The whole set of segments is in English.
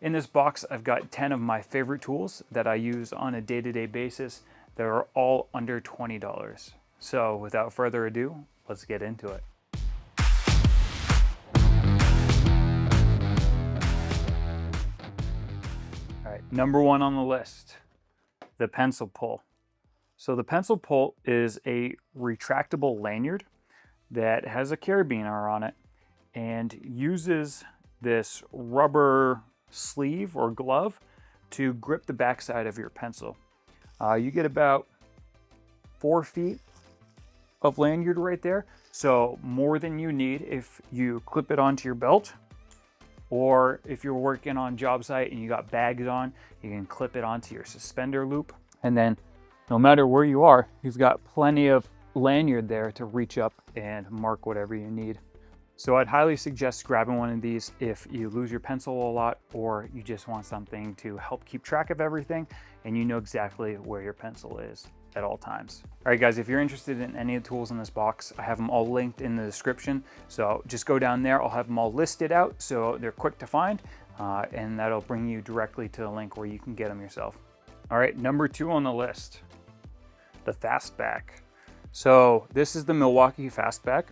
In this box, I've got 10 of my favorite tools that I use on a day-to-day basis that are all under $20. So without further ado, let's get into it. All right, number one on the list, the pencil pull. So the pencil pull is a retractable lanyard that has a carabiner on it and uses this rubber sleeve or glove to grip the backside of your pencil. You get about 4 feet of lanyard right there, so more than you need if you clip it onto your belt, or if you're working on job site and you got bags on, you can clip it onto your suspender loop, and then no matter where you are, you've got plenty of lanyard there to reach up and mark whatever you need. So I'd highly suggest grabbing one of these if you lose your pencil a lot, or you just want something to help keep track of everything and you know exactly where your pencil is at all times. All right guys, if you're interested in any of the tools in this box, I have them all linked in the description. So just go down there, I'll have them all listed out so they're quick to find, and that'll bring you directly to the link where you can get them yourself. All right, number 2 on the list, the Fastback. So this is the Milwaukee Fastback.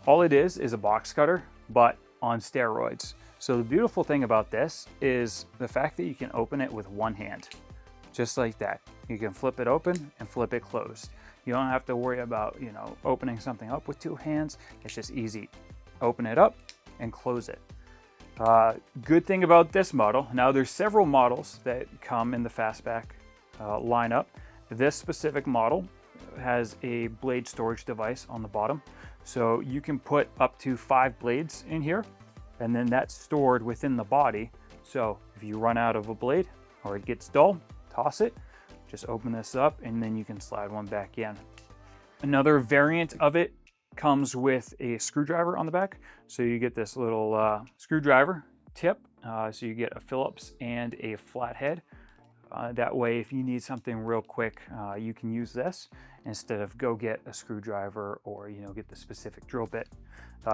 All it is a box cutter, but on steroids. So the beautiful thing about this is the fact that you can open it with one hand, just like that. You can flip it open and flip it closed. You don't have to worry about, opening something up with 2 hands. It's just easy. Open it up and close it. Good thing about this model, now there's several models that come in the Fastback lineup. This specific model has a blade storage device on the bottom. So you can put up to 5 blades in here, and then that's stored within the body. So if you run out of a blade or it gets dull, toss it, just open this up, and then you can slide one back in. Another variant of it comes with a screwdriver on the back. So you get this little screwdriver tip. So you get a Phillips and a flathead. That way, if you need something real quick, you can use this instead of go get a screwdriver or get the specific drill bit.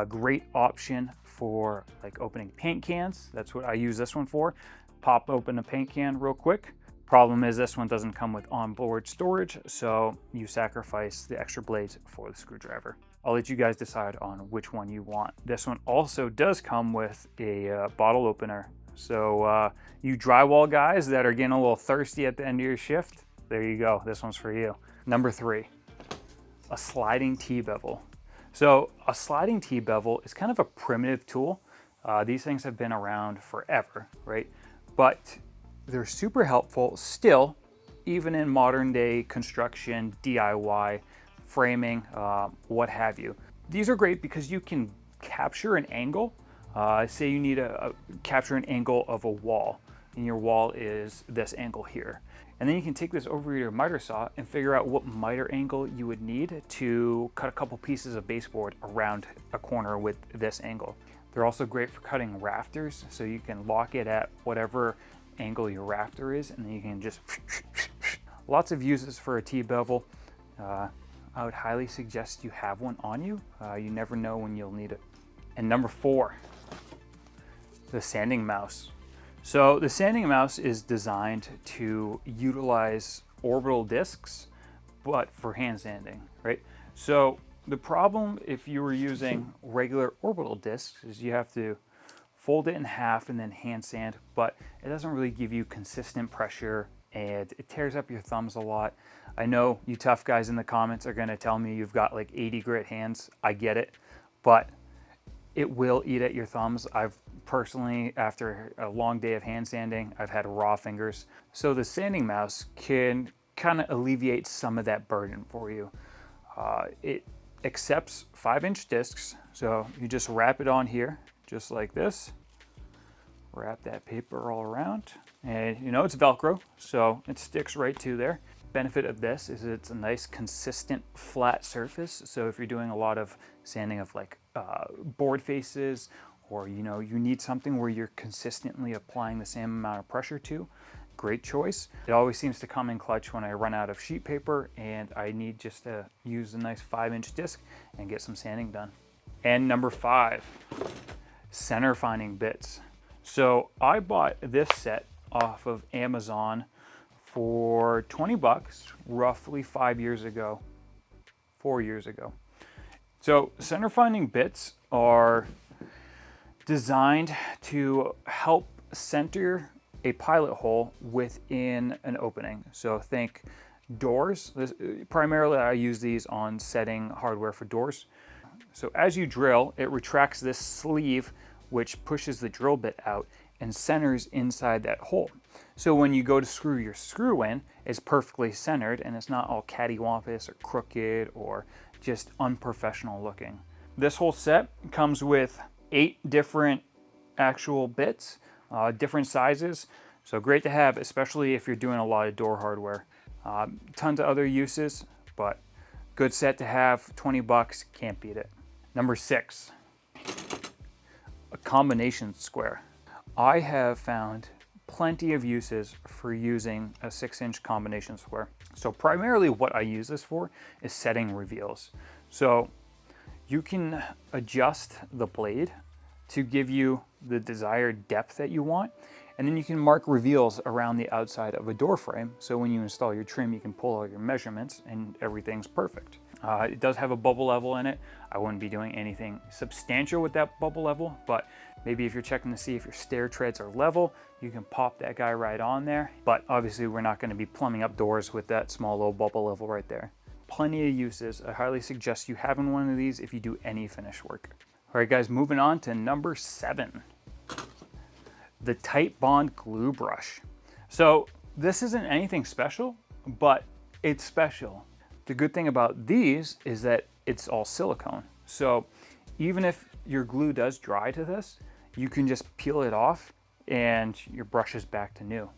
Great option for like opening paint cans. That's what I use this one for. Pop open a paint can real quick. Problem is this one doesn't come with onboard storage, so you sacrifice the extra blades for the screwdriver. I'll let you guys decide on which one you want. This one also does come with a bottle opener. So you drywall guys that are getting a little thirsty at the end of your shift, there you go, this one's for you. Number 3, a sliding T-bevel. So a sliding T-bevel is kind of a primitive tool. These things have been around forever, right? But they're super helpful still, even in modern day construction, DIY, framing, what have you. These are great because you can capture an angle. Say you need to capture an angle of a wall, and your wall is this angle here. And then you can take this over your miter saw and figure out what miter angle you would need to cut a couple pieces of baseboard around a corner with this angle. They're also great for cutting rafters, so you can lock it at whatever angle your rafter is, and then you can just lots of uses for a T-bevel. I would highly suggest you have one on you. You never know when you'll need it. And number 4, the sanding mouse. So the sanding mouse is designed to utilize orbital discs, but for hand sanding, right? So the problem if you were using regular orbital discs is you have to fold it in half and then hand sand, but it doesn't really give you consistent pressure and it tears up your thumbs a lot. I know you tough guys in the comments are gonna tell me you've got like 80 grit hands. I get it, but it will eat at your thumbs. I've personally, after a long day of hand sanding, I've had raw fingers. So the sanding mouse can kind of alleviate some of that burden for you. It accepts 5-inch discs. So you just wrap it on here, just like this. Wrap that paper all around. And it's Velcro, so it sticks right to there. Benefit of this is it's a nice consistent flat surface. So if you're doing a lot of sanding of like board faces, or you need something where you're consistently applying the same amount of pressure to, great choice. It always seems to come in clutch when I run out of sheet paper and I need just to use a nice 5-inch disc and get some sanding done. And number 5, center finding bits. So I bought this set off of Amazon for 20 bucks, roughly 5 years ago, 4 years ago. So center finding bits are designed to help center a pilot hole within an opening. So think doors. Primarily I use these on setting hardware for doors. So as you drill, it retracts this sleeve which pushes the drill bit out and centers inside that hole. So when you go to screw your screw in, it's perfectly centered and it's not all cattywampus or crooked or just unprofessional looking. This whole set comes with 8 different actual bits, different sizes. So great to have, especially if you're doing a lot of door hardware. Tons of other uses, but good set to have. 20 bucks, can't beat it. Number 6, a combination square. I have found plenty of uses for using a 6-inch combination square. So primarily what I use this for is setting reveals. So you can adjust the blade to give you the desired depth that you want, and then you can mark reveals around the outside of a door frame. So when you install your trim, you can pull all your measurements and everything's perfect. It does have a bubble level in it. I wouldn't be doing anything substantial with that bubble level, but maybe if you're checking to see if your stair treads are level, you can pop that guy right on there. But obviously we're not going to be plumbing up doors with that small little bubble level right there. Plenty of uses. I highly suggest you having one of these if you do any finish work. All right guys, moving on to number 7, the Tight Bond glue brush. So this isn't anything special, but it's special. The good thing about these is that it's all silicone. So even if your glue does dry to this, you can just peel it off and your brush is back to new.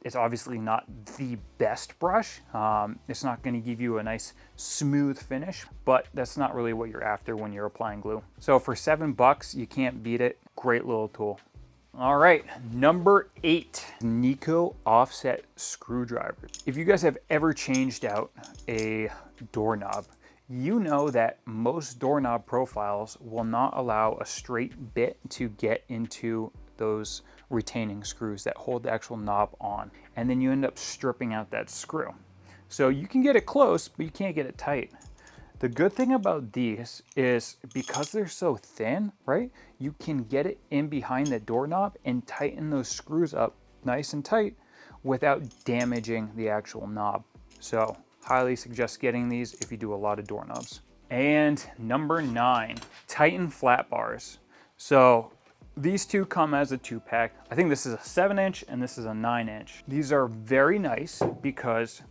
It's obviously not the best brush. It's not going to give you a nice smooth finish, but that's not really what you're after when you're applying glue. So for 7 bucks, you can't beat it. Great little tool. All right, number 8, Nico offset screwdriver. If you guys have ever changed out a doorknob, you know that most doorknob profiles will not allow a straight bit to get into those retaining screws that hold the actual knob on. And then you end up stripping out that screw. So you can get it close, but you can't get it tight. The good thing about these is because they're so thin, right? You can get it in behind the doorknob and tighten those screws up nice and tight without damaging the actual knob. So highly suggest getting these if you do a lot of doorknobs. And number 9, Titan flat bars. So these two come as a 2-pack. I think this is a 7-inch and this is a 9-inch. These are very nice because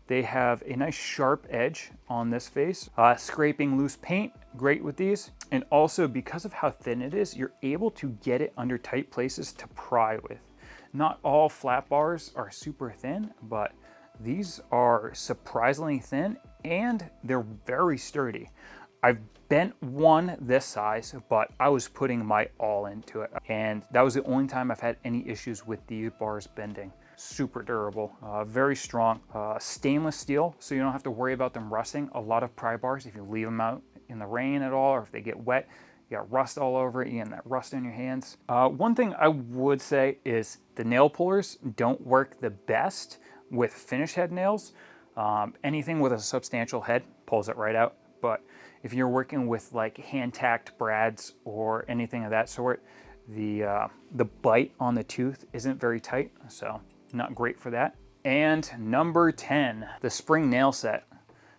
they have a nice sharp edge on this face. Scraping loose paint, great with these. And also because of how thin it is, you're able to get it under tight places to pry with. Not all flat bars are super thin, but these are surprisingly thin and they're very sturdy. I've bent one this size, but I was putting my all into it. And that was the only time I've had any issues with these bars bending. Super durable, very strong, stainless steel, so you don't have to worry about them rusting. A lot of pry bars, if you leave them out in the rain at all, or if they get wet, you got rust all over it, you get that rust in your hands. One thing I would say is the nail pullers don't work the best with finish head nails. Anything with a substantial head pulls it right out, but if you're working with like hand-tacked brads or anything of that sort, the bite on the tooth isn't very tight, so not great for that. And number 10, the spring nail set.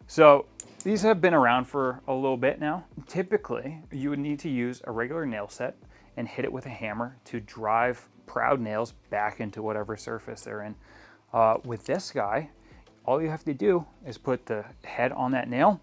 So these have been around for a little bit now. Typically, you would need to use a regular nail set and hit it with a hammer to drive proud nails back into whatever surface they're in. With this guy, all you have to do is put the head on that nail,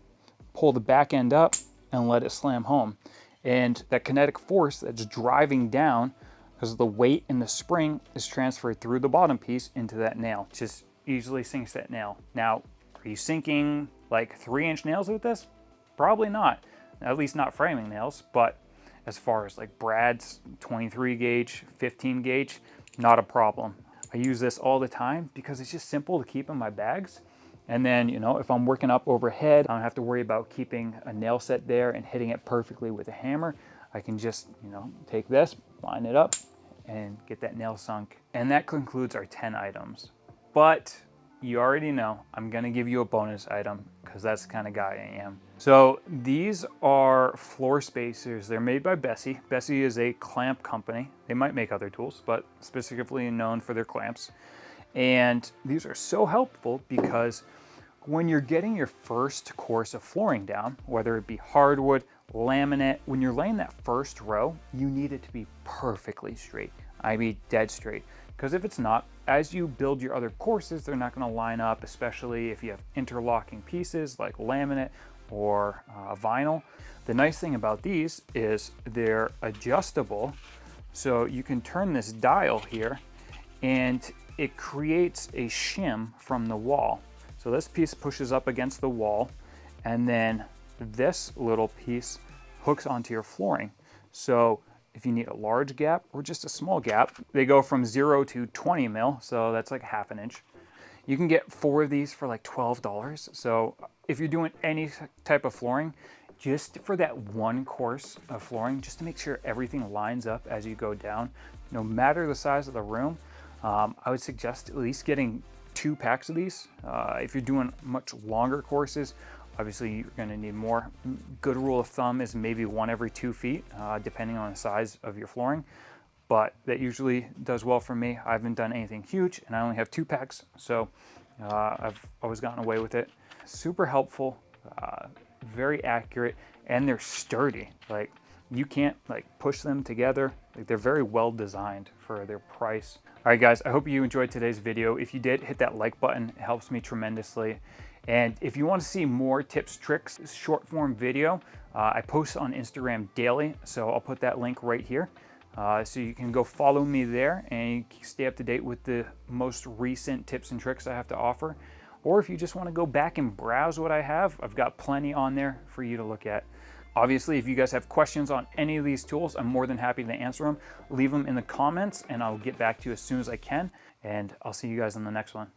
pull the back end up, and let it slam home. And that kinetic force that's driving down, because the weight in the spring is transferred through the bottom piece into that nail. Just easily sinks that nail. Now, are you sinking like 3-inch nails with this? Probably not, at least not framing nails, but as far as like brads, 23 gauge, 15 gauge, not a problem. I use this all the time because it's just simple to keep in my bags. And then, you know, if I'm working up overhead, I don't have to worry about keeping a nail set there and hitting it perfectly with a hammer. I can just, you know, take this, line it up, and get that nail sunk. And that concludes our 10 items. But you already know I'm gonna give you a bonus item because that's the kind of guy I am. So these are floor spacers. They're made by Bessie. Bessie is a clamp company. They might make other tools, but specifically known for their clamps. And these are so helpful because when you're getting your first course of flooring down, whether it be hardwood, laminate, when you're laying that first row, you need it to be perfectly straight. I mean, dead straight. Because if it's not, as you build your other courses, they're not going to line up, especially if you have interlocking pieces like laminate or vinyl. The nice thing about these is they're adjustable, so you can turn this dial here and it creates a shim from the wall. So this piece pushes up against the wall, and then this little piece hooks onto your flooring. So if you need a large gap or just a small gap, they go from 0 to 20 mil, so that's like half an inch. You can get 4 of these for like $12. So if you're doing any type of flooring, just for that one course of flooring, just to make sure everything lines up as you go down, no matter the size of the room, I would suggest at least getting 2 packs of these. If you're doing much longer courses, obviously you're going to need more. Good rule of thumb is maybe 1 every 2 feet, depending on the size of your flooring. But that usually does well for me. I haven't done anything huge, and I only have 2 packs, so I've always gotten away with it. Super helpful, very accurate, and they're sturdy. Like, you can't like push them together. Like, they're very well designed for their price. All right, guys, I hope you enjoyed today's video. If you did, hit that like button. It helps me tremendously. And if you want to see more tips, tricks, short form video, I post on Instagram daily. So I'll put that link right here. So you can go follow me there and you can stay up to date with the most recent tips and tricks I have to offer. Or if you just want to go back and browse what I have, I've got plenty on there for you to look at. Obviously, if you guys have questions on any of these tools, I'm more than happy to answer them. Leave them in the comments and I'll get back to you as soon as I can. And I'll see you guys in the next one.